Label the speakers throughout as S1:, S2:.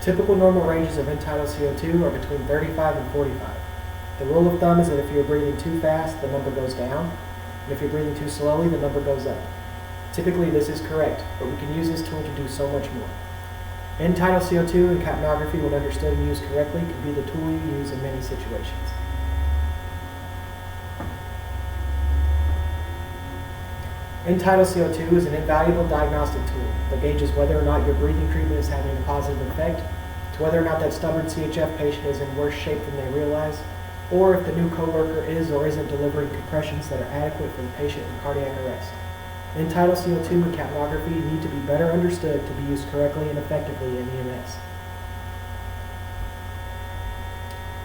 S1: Typical normal ranges of end-tidal CO2 are between 35 and 45. The rule of thumb is that if you're breathing too fast, the number goes down, and if you're breathing too slowly, the number goes up. Typically, this is correct, but we can use this tool to do so much more. End-tidal CO2 and capnography, when understood and used correctly, can be the tool you use in many situations. End-tidal CO2 is an invaluable diagnostic tool that gauges whether or not your breathing treatment is having a positive effect, to whether or not that stubborn CHF patient is in worse shape than they realize, or if the new coworker is or isn't delivering compressions that are adequate for the patient in cardiac arrest. End-tidal CO2 and capnography need to be better understood to be used correctly and effectively in EMS.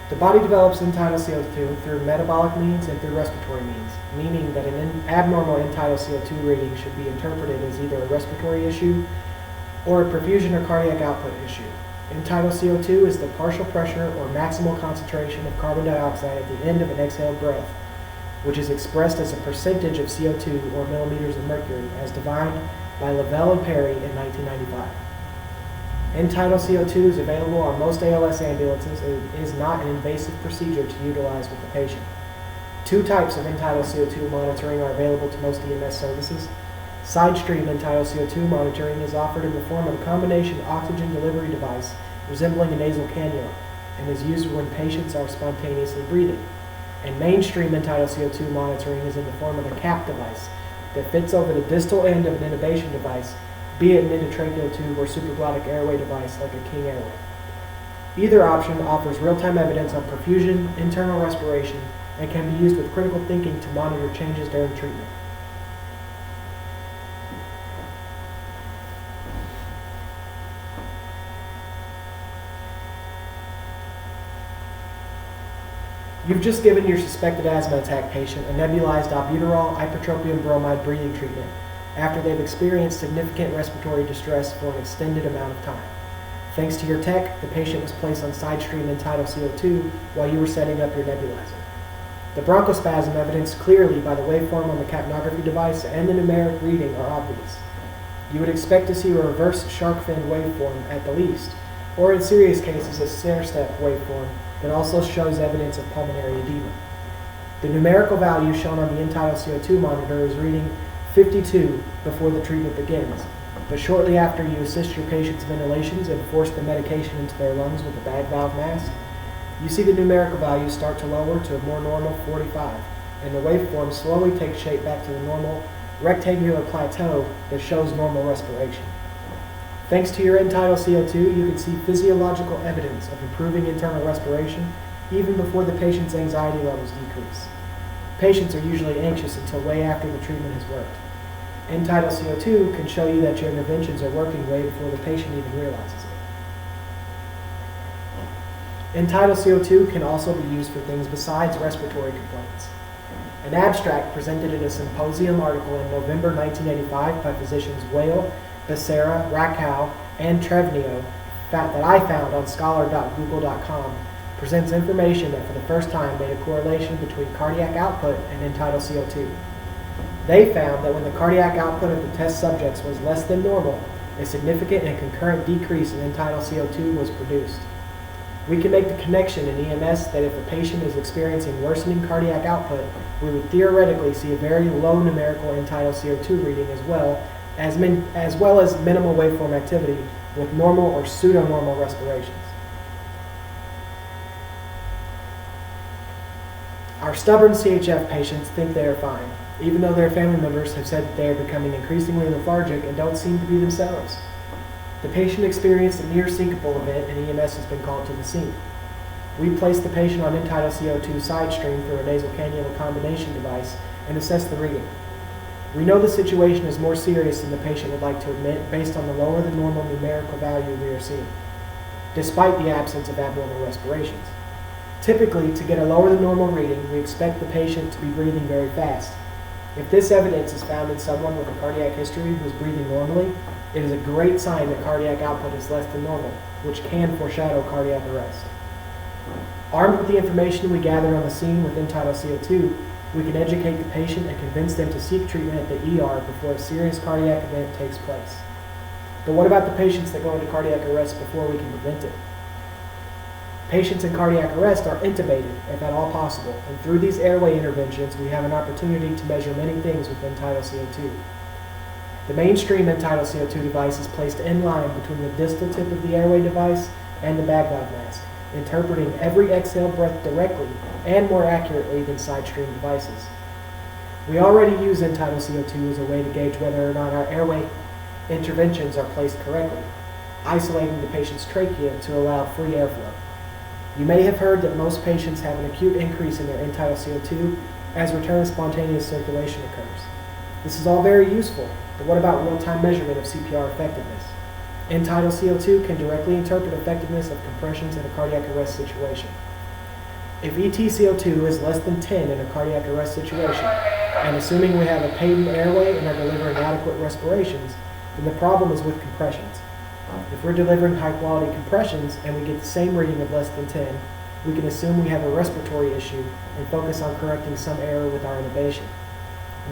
S1: The body develops end-tidal CO2 through metabolic means and through respiratory means, meaning that an abnormal end-tidal CO2 reading should be interpreted as either a respiratory issue or a perfusion or cardiac output issue. End-tidal CO2 is the partial pressure or maximal concentration of carbon dioxide at the end of an exhaled breath, which is expressed as a percentage of CO2 or millimeters of mercury as defined by Lavelle and Perry in 1995. End-tidal CO2 is available on most ALS ambulances and is not an invasive procedure to utilize with the patient. Two types of end-tidal CO2 monitoring are available to most EMS services. Side-stream end-tidal CO2 monitoring is offered in the form of a combination oxygen delivery device resembling a nasal cannula and is used when patients are spontaneously breathing. And mainstream end-tidal CO2 monitoring is in the form of a cap device that fits over the distal end of an intubation device, be it an endotracheal tube or supraglottic airway device like a King airway. Either option offers real-time evidence on perfusion, internal respiration, and can be used with critical thinking to monitor changes during treatment. You've just given your suspected asthma attack patient a nebulized albuterol ipratropium bromide breathing treatment after they've experienced significant respiratory distress for an extended amount of time. Thanks to your tech, the patient was placed on side-stream end-tidal CO2 while you were setting up your nebulizer. The bronchospasm evidenced clearly by the waveform on the capnography device and the numeric reading are obvious. You would expect to see a reverse shark fin waveform at the least, or in serious cases a stair-step waveform that also shows evidence of pulmonary edema. The numerical value shown on the end-tidal CO2 monitor is reading 52 before the treatment begins, but shortly after you assist your patient's ventilations and force the medication into their lungs with a bag valve mask, you see the numerical values start to lower to a more normal 45, and the waveform slowly takes shape back to the normal rectangular plateau that shows normal respiration. Thanks to your end-tidal CO2, you can see physiological evidence of improving internal respiration even before the patient's anxiety levels decrease. Patients are usually anxious until way after the treatment has worked. End-tidal CO2 can show you that your interventions are working way before the patient even realizes it. End-tidal CO2 can also be used for things besides respiratory complaints. An abstract presented in a symposium article in November 1985 by physicians Whale, Becerra, Rakow, and Trevnio that I found on scholar.google.com presents information that for the first time made a correlation between cardiac output and end-tidal CO2. They found that when the cardiac output of the test subjects was less than normal, a significant and concurrent decrease in end-tidal CO2 was produced. We can make the connection in EMS that if a patient is experiencing worsening cardiac output, we would theoretically see a very low numerical end-tidal CO2 reading as well as minimal waveform activity with normal or pseudo-normal respirations. Our stubborn CHF patients think they are fine, even though their family members have said that they are becoming increasingly lethargic and don't seem to be themselves. The patient experienced a near syncopal event and EMS has been called to the scene. We placed the patient on end-tidal CO2 side stream through a nasal cannula combination device and assessed the reading. We know the situation is more serious than the patient would like to admit based on the lower than normal numerical value we are seeing, despite the absence of abnormal respirations. Typically, to get a lower than normal reading, we expect the patient to be breathing very fast. If this evidence is found in someone with a cardiac history who is breathing normally, it is a great sign that cardiac output is less than normal, which can foreshadow cardiac arrest. Armed with the information we gathered on the scene with end-tidal CO2, we can educate the patient and convince them to seek treatment at the ER before a serious cardiac event takes place. But what about the patients that go into cardiac arrest before we can prevent it? Patients in cardiac arrest are intubated, if at all possible, and through these airway interventions, we have an opportunity to measure many things with end-tidal CO2. The mainstream end-tidal CO2 device is placed in line between the distal tip of the airway device and the bag valve mask, interpreting every exhaled breath directly and more accurately than side-stream devices. We already use end-tidal CO2 as a way to gauge whether or not our airway interventions are placed correctly, isolating the patient's trachea to allow free airflow. You may have heard that most patients have an acute increase in their end-tidal CO2 as return of spontaneous circulation occurs. This is all very useful, but what about real-time measurement of CPR effectiveness? End-tidal CO2 can directly interpret effectiveness of compressions in a cardiac arrest situation. If EtCO2 is less than 10 in a cardiac arrest situation, and assuming we have a patent airway and are delivering adequate respirations, then the problem is with compressions. If we're delivering high-quality compressions and we get the same reading of less than 10, we can assume we have a respiratory issue and focus on correcting some error with our intubation.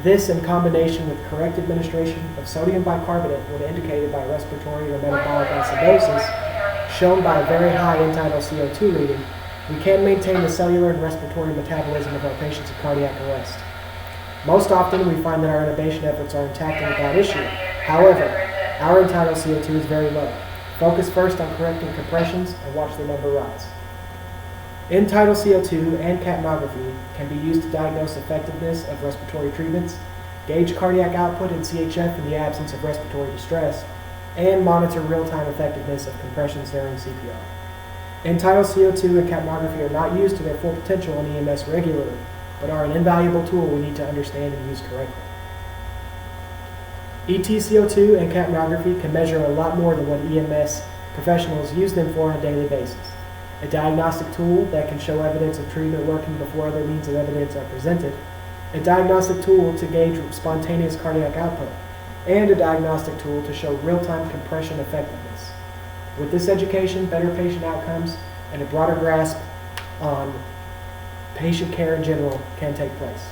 S1: This, in combination with correct administration of sodium bicarbonate when indicated by respiratory or metabolic acidosis, shown by a very high end-tidal CO2 reading, we can maintain the cellular and respiratory metabolism of our patients in cardiac arrest. Most often, we find that our intubation efforts are intact and without issue. However, our end-tidal CO2 is very low. Focus first on correcting compressions and watch the number rise. End-tidal CO2 and capnography can be used to diagnose effectiveness of respiratory treatments, gauge cardiac output and CHF in the absence of respiratory distress, and monitor real-time effectiveness of compressions during CPR. End-tidal CO2 and capnography are not used to their full potential in EMS regularly, but are an invaluable tool we need to understand and use correctly. EtCO2 and capnography can measure a lot more than what EMS professionals use them for on a daily basis. A diagnostic tool that can show evidence of treatment working before other means of evidence are presented, a diagnostic tool to gauge spontaneous cardiac output, and a diagnostic tool to show real-time compression effectiveness. With this education, better patient outcomes and a broader grasp on patient care in general can take place.